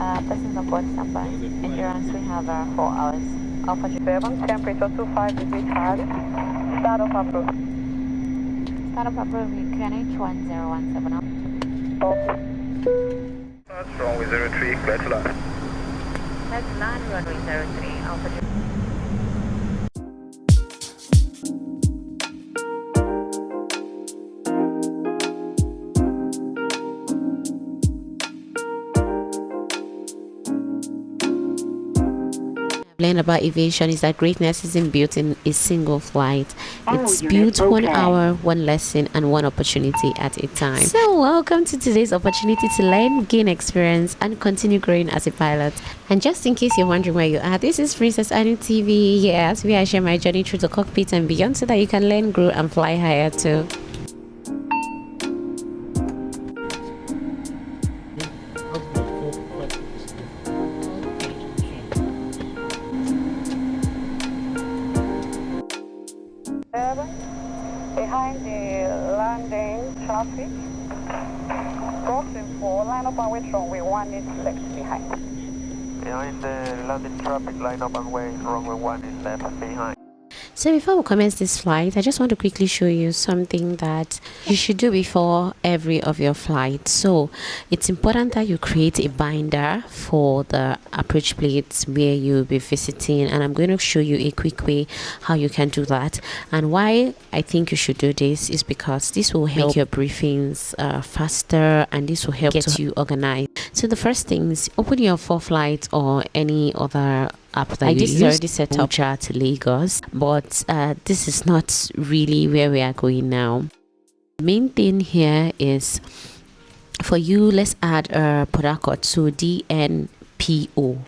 Passenger port standby. Endurance we have 4 hours. Alpha 7, temperature 25 degrees hard. Start of approach. Start of approach with QNH 1017 up. Okay. That's runway 03, clear to land. Let's land runway 03, Alpha 2. Learn about aviation is that greatness isn't built in a single flight. It's built 1 hour, 1 lesson, and 1 opportunity at a time. So welcome to today's opportunity to learn, gain experience, and continue growing as a pilot. And just in case you're wondering where you are, this is PrincessAnuTv. Yes, we are sharing my journey through the cockpit and beyond so that you can learn, grow, and fly higher too. Behind the landing traffic, crossing 4, line up and wait runway 1 is left behind. Behind the landing traffic, line up and wait, runway 1 is left behind. So before we commence this flight, I just want to quickly show you something that you should do before every of your flights. So it's important that you create a binder for the approach plates where you'll be visiting, and I'm going to show you a quick way how you can do that. And why I think you should do this is because this will help your briefings faster, and this will help get you organized. So the first thing is open your Foreflight or any other app that you use. Already set up to Lagos, but this is not really where we are going now. The main thing here is for you, let's add a product code. So DNPO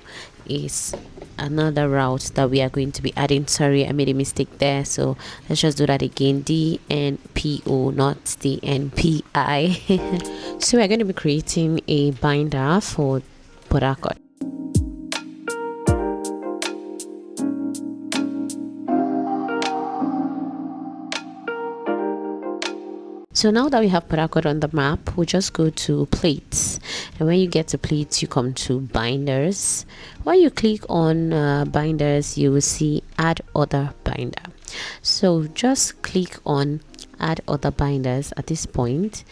is another route that we are going to be adding. Sorry, I made a mistake there, so let's just do that again. DNPO, not DNPI. So we're going to be creating a binder for product code. So now that we have Parakot on the map, we'll just go to plates, and when you get to plates, you come to binders. When you click on binders, you will see add other binder. So just click on add other binders at this point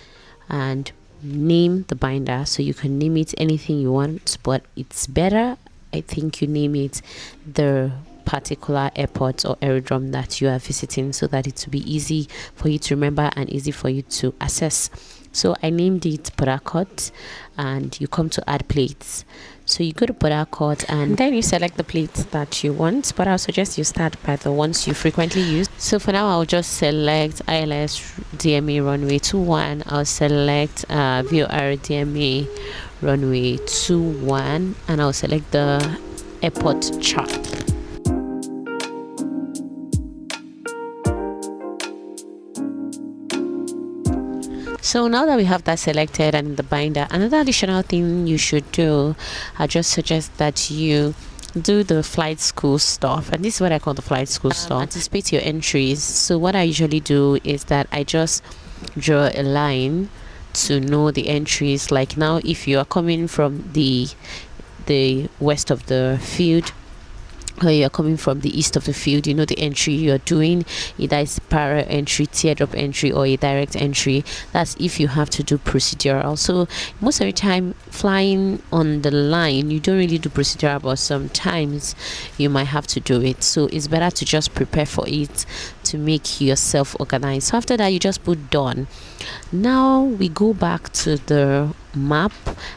and name the binder. So you can name it anything you want, but it's better, I think, you name it the particular airport or aerodrome that you are visiting, so that it will be easy for you to remember and easy for you to access. So I named it Parakot, and you come to add plates. So you go to Parakot and then you select the plates that you want, but I'll suggest you start by the ones you frequently use. So for now, I'll just select ILS DMA runway 21. I'll select VOR DMA runway 21, and I'll select the airport chart. So now that we have that selected and in the binder, another additional thing you should do, I just suggest that you do the flight school stuff, and this is what I call the flight school stuff. Anticipate your entries. So what I usually do is that I just draw a line to know the entries. Like now, if you are coming from the west of the field, or you're coming from the east of the field, you know the entry you're doing, either it's para entry, teardrop entry, or a direct entry. That's if you have to do procedural. So most of the time flying on the line, you don't really do procedural, but sometimes you might have to do it. So it's better to just prepare for it to make yourself organized. So after that, you just put done. Now we go back to the map.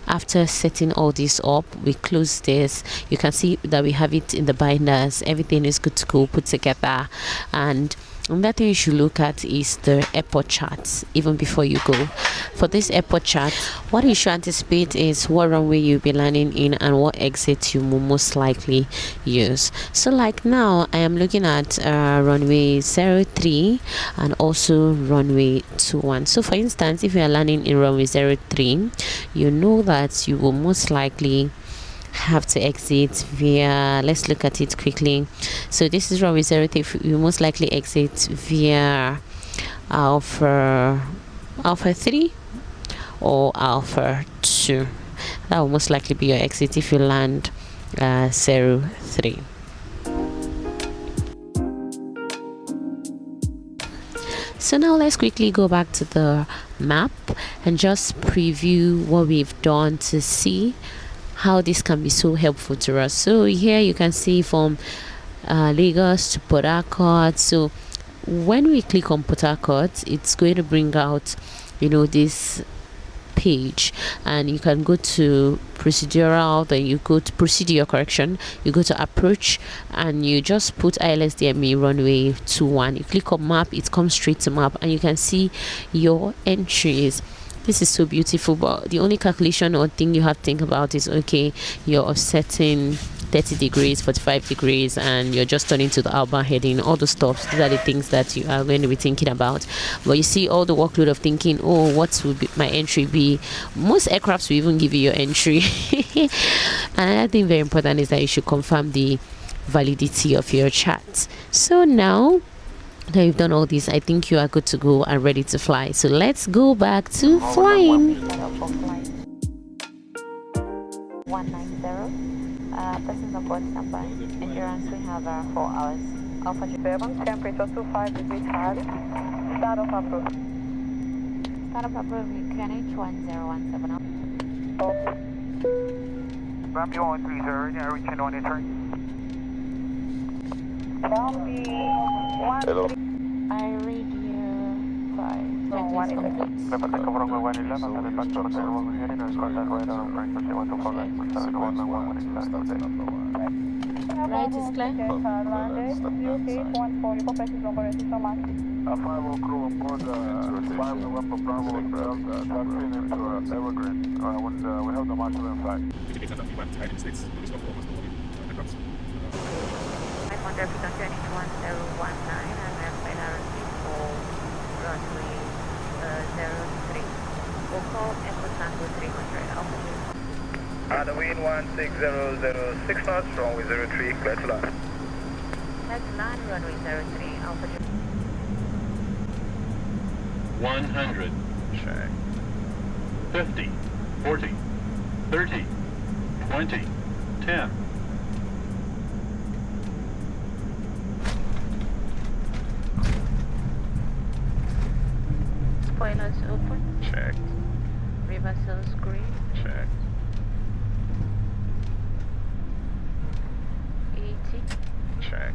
After setting all this up, we close this. You can see that we have it in the binders. Everything is good to go, put together. And another thing you should look at is the airport charts even before you go. For this airport chart, what you should anticipate is what runway you'll be landing in and what exit you will most likely use. So like now, I am looking at runway 03 and also runway 21. So for instance, if you are landing in runway 03, you know that you will most likely have to exit via, let's look at it quickly. So this is runway 03. You most likely exit via Alpha 3 or Alpha 2. That will most likely be your exit if you land 03. So now let's quickly go back to the map and just preview what we've done to see how this can be so helpful to us. So here you can see from Lagos to Port Harcourt. So when we click on Port Harcourt, it's going to bring out, you know, this page, and you can go to procedural, then you go to procedure correction, you go to approach, and you just put ILSDME runway 21. You click on map, it comes straight to map, and you can see your entries. This is so beautiful, but the only calculation or thing you have to think about is, okay, you're offsetting 30 degrees, 45 degrees, and you're just turning to the outbound heading. All the stops, these are the things that you are going to be thinking about. But you see all the workload of thinking, oh, what would be my entry be? Most aircrafts will even give you your entry. Another thing very important is that you should confirm the validity of your chart. So now that you've done all this, I think you are good to go and ready to fly. So let's go back to flying. 190. Passenger board number. Endurance, we have 4 hours. Alpha 7, temperature 25 degrees high. Start of approach. Start of approach, QNH 1017. Ramp 130, yeah, reaching on your turn. Hello. I read you 5. Right is complete. Remember to cover runway 111, and back to the runway heading, and contact right on frequency 124, Right is clear. A 5 crew on board, 5 November Bravo, taxiing into Evergreen. We have the marshal in flight. I'm on frequency 1019, and I'm priority for runway 03. We'll call Echo Tango 300. Alpha The wind 16006 knots, runway 03, clear to land. Let's land runway 03, Alpha 100. Check. 50, 40, 30, 20, 10. Spoilers open. Checked. Reversals green. Checked. 80. Check.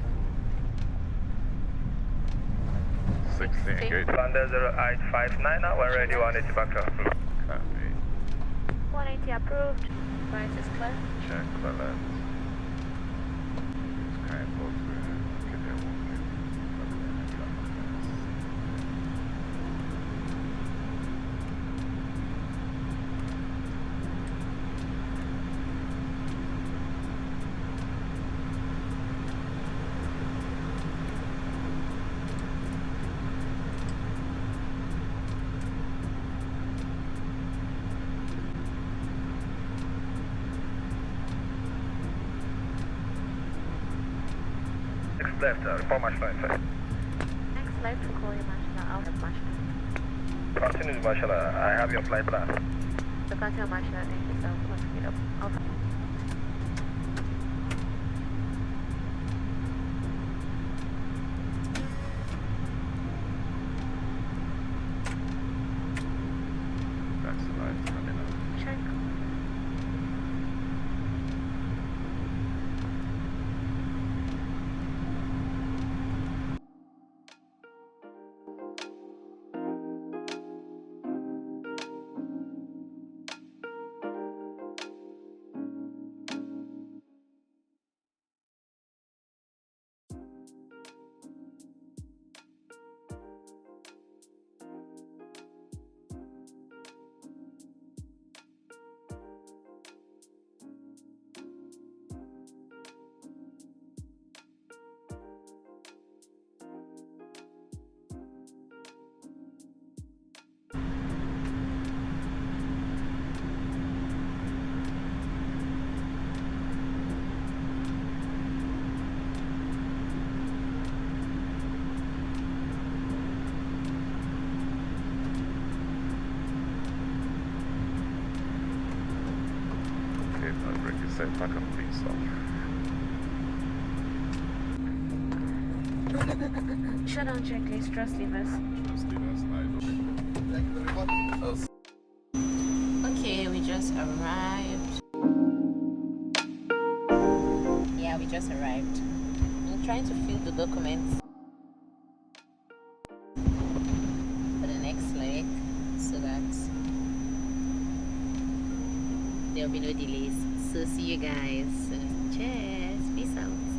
60, engage. Thunder 0859, now we're ready, 180 back to approve. Copy. 180 approved. Right is clear. Check, balance. Sky both Left, report marshal line, sir. Next left, call your marshal out of marshal. Continue, marshal, I have your flight plan. The continue marshal, thank you so much. Speed up. Over. That's the lights coming up. Check. say pack up, please. Shutdown checklist, trust levers. Okay, we just arrived. Yeah, we just arrived. I'm trying to fill the documents for the next leg so that there'll be no delays. So see you guys. Cheers. Peace out.